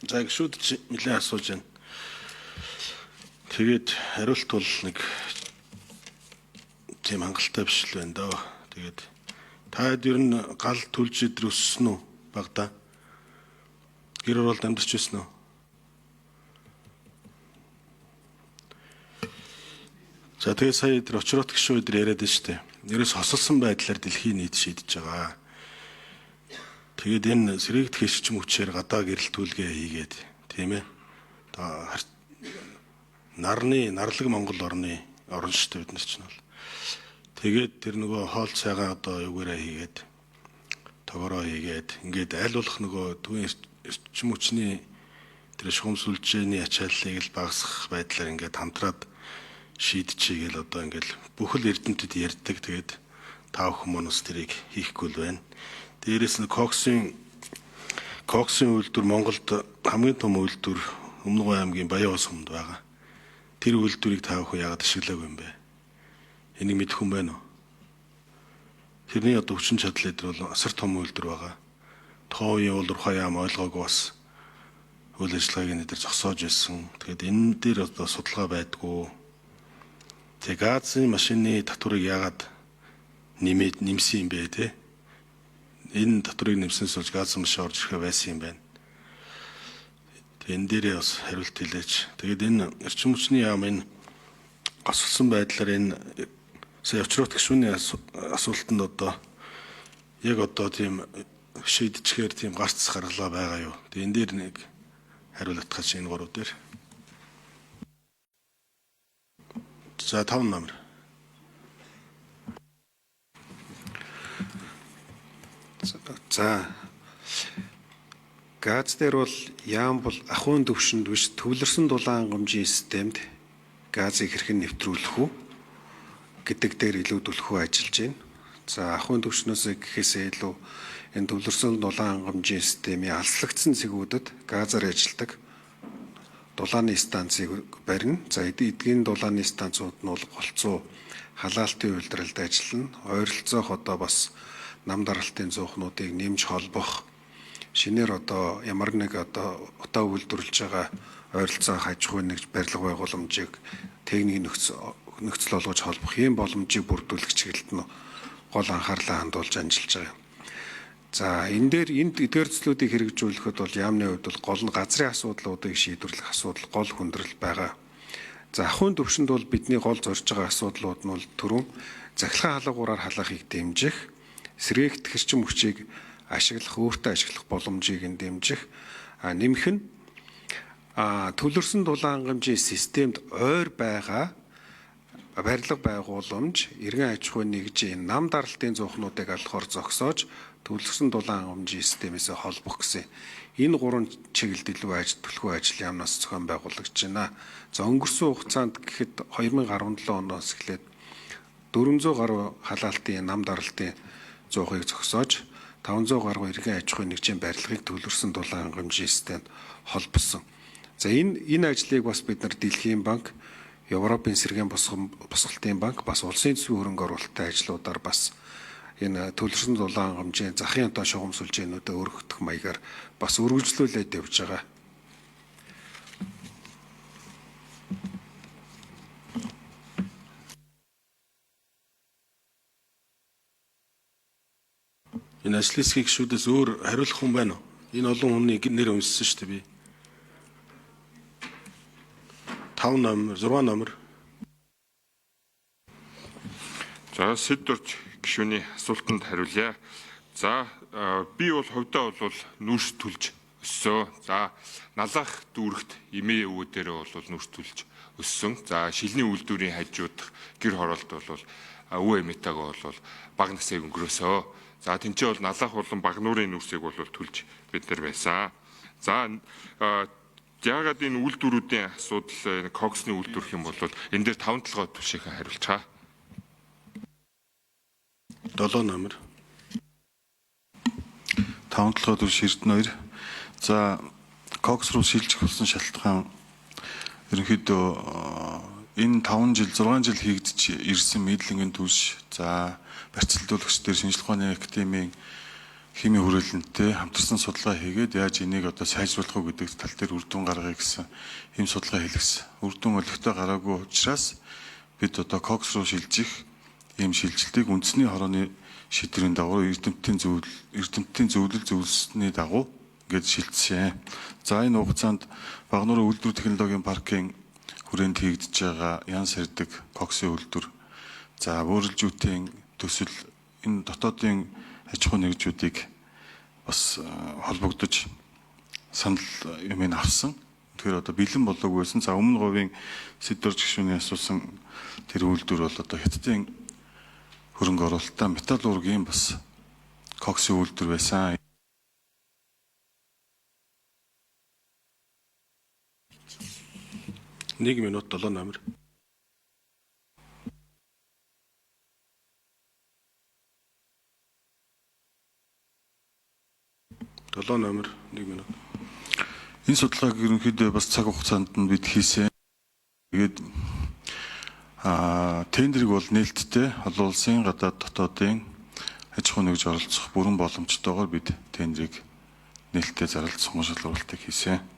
За гişүүд чи нэлээд асууж байна. Тэгээд хариулт бол нэг тийм хангалттай биш л байна даа. Тэгээд та ер нь гал түлж идэр өссөн үү багада? Гэр оролд амьдарч байсан үү? За тэгээд сая тэр очрот гişүү өдөр яриад байна шүү дээ. Ерөөс хосолсон байдлаар дэлхийн нийт шийдэж байгаа. Тэгээд энэ сэргээгдэх эрчим хүчээр гадаа гэрэл түлгээ хийгээд тийм ээ. Нарлаг Монгол орны орон шүү дээ бид нар чинь бол. Тэгээд тэр нөгөө хоол цайгаа одоо юугаараа хийгээд тогороо хийгээд ингээд аль болох нөгөө төвийн эрчим хүчний тэр шугамсүлжээний ачааллыг л багасгах байдлаар ингээд хамтраад шийдчихийгээл одоо ингээд бүхэл эрдэмтэд ярьдаг. Тэгээд тав хүмүүс тэрийг хийхгүй л байна. Дээрээс нь коксын үйлдвэр Монголд хамгийн том үйлдвэр Өмнөг аймгийн Баян-Ус хүмд байгаа. Тэр үйлдвэрийг та бүхэн яагаад ашиглаагүй юм бэ? Энийг мэдэх хүн байна уу? Тэрний одоо хүчин чадал дээр бол асар том үйлдвэр байгаа. Тухайн үеийн улуурхай яам ойлгоогүй бас үйл ажиллагааг энэ дээр зогсоож ирсэн. Тэгэхээр энэ дээр одоо судалгаа байдгүй. Тэгээ газын машины татварыг яагаад нэмсэн юм бэ те? Энэ татварыг нэмснээс болж газын машин орж ирэх байсан юм байна. Тэгээ энэ дээрээ бас хариулт хэлээч. Тэгээд энэ эрчим хүчний яам энэ госолсон байдлаар энэ сая очрот гişүүний асуултанд одоо яг одоо тийм шийдчихээр тийм гарц гаргалаа байгаа юу? Тэгээ энэ дээр нэг хариулт хаач энэ гурав дээр. За 5 номер. За газ дээр бол яам бол ахуйн төвшөнд биш төвлөрсөн дулаан хангамжийн системд газыг хэрхэн нэвтрүүлэх үү гэдэг дээр илүүдүүлэх үү ажиллаж байна. За ахуйн төвшнөөс гэхээсээ илүү энэ төвлөрсөн дулаан хангамжийн системийн алслагдсан цэгүүдэд газаар ажилладаг дулааны станцыг барина. За эдгээр дулааны станцууд нь бол голцоо халаалтын үйлдвэрлэлд ажиллана. Ойролцоох одоо бас нам даралтын зуухнуудыг нэмж холбох шинээр одоо ямар нэг одоо утаа үйлдвэрлэж байгаа ойролцоох аж ахуйн нэг барилга байгууламжийг техник нөхцөл олгож холбох ийм боломжийг бүрдүүлэх чиглэлд нь гол анхаарлаа хандуулж ажиллаж байгаа. За энэ дээр энд эдгээр төслүүдийг хэрэгжүүлэхэд бол яамны хувьд бол гол нь газрын асуудлуудыг шийдвэрлэх асуудал гол хүндрэл байгаа. За ахуйн төвшөнд бол бидний гол зорж байгаа асуудлууд нь бол түрүүн захилгаан хаалгуугаар халаахыг дэмжих, сэргээгдэх эрчим хүчийг ашиглах, өөртөө ашиглах боломжийг дэмжих, нэмэх нь төвлөрсөн дулаан хангамжийн системд ойр байгаа барилга байгууламж, иргэн аж ахуйн нэгжийн нам даралтын зуухнуудыг алхахаар зогсоож төвлөрсөн дулаан хангамжийн системээс холбох гэсэн энэ гурван чиглэлд илүү төлхөө ажил яамнаас зохион байгуулагдж байна. За өнгөрсөн хугацаанд гэхэд 2017 оноос эхлээд 400 гаруй халаалтын нам даралтын зуухыг зогсоож 500 гаруй иргэн аж ахуйн нэгжийн барилгыг төвлөрсөн дулаан хангамжийн системд холбосон. За энэ ажлыг бас бид нар Дэлхийн банк, Европын сэргээн босголтын банк бас улсын төсвийн хөрөнгө оруулалттай ажлуудаар бас энэ төвлөрсөн дулаан хангамжийн захын одоо шугамсүлжээнүүдэд өргөх маягаар бас үргэлжлүүлээд явж байгаа. Энэ ажлын хэсгийн гишүүдээс өөр хариулах хүн байна уу? Энэ олон хүний нэр уншсан шүү дээ би. 5 номер, 6 номер. За Сэдвэрч гишүүний асуултанд хариулъя. За би бол хувьдаа бол нүүрс түлж өссөн. За налах дүүрэгт эмээ өвөө дээрээ бол нүүрс түлж өссөн. За шилний үйлдвэрийн хажуудах гэр хороолт бол өвөө эмээтэйгээ бол баг насыг өнгөрөөсөө. За тэнцээ бол налах болон баг нуурын нүүрсийг бол түлж бид нар байсан. За яагаад энэ үйлдвэрүүдийн асуудал коксны үйлдвэр хэм бол энэ дээр 5 толгой түвшинхэн хариулж байгаа. 7 номер. 5 толгой түвш Эрдэнэ 2. За кокс руу шилжих болсон шалтгаан ерөнхийдөө энэ 5 жил 6 жил хийгдэж ирсэн мэдлэгийн түвш. За барьцалдуулагч дээр шинжилгээ ухааны академийн химийн хүрээлэнтэй хамтарсан судалгаа хийгээд яаж энийг одоо сайжруулах уу гэдэг тал дээр үр дүн гаргая гэсэн ийм судалгаа хийлгэсэн. Үр дүн олигтой гараагүй учраас бид одоо кокс руу шилжих ийм шилжилтийг үндэсний хорооны шийдвэрийн дагуу эрдэмтдийн зөвлөл зөвлөсний дагуу ингээд шилжсэн. За энэ хугацаанд Багнуурын үйлдвэр технологийн паркын хүрээнд хийгдэж байгаа ян сэрдэг коксын үйлдвэр, за бөөрөлжүүдийн төсөл, энэ дотоодын аж ахуй нэгжүүдийг бас холбогдож санал юмыг авсан. Тэгэхээр одоо бэлэн болоогүй байсан. За өмнө говийн Сэдвэрч гишүүний асуусан тэр үйлдвэр бол одоо Хятадын хөрөнгө оруулалттай металлургийн бас коксын үйлдвэр байсан. 1 минут 7 номер. Долоо номер 1 минут. Энэ судалгааг ерөнхийдөө бас цаг хугацаанд нь бид хийсэн. Тэгээд тендерийг бол нээлттэй олон улсын гадаад дотоодын аж ахуй нэгж оролцох бүрэн боломжтойгоор бид тендерийг нээлттэй зарлалт сонгон шалгуулалтыг хийсэн.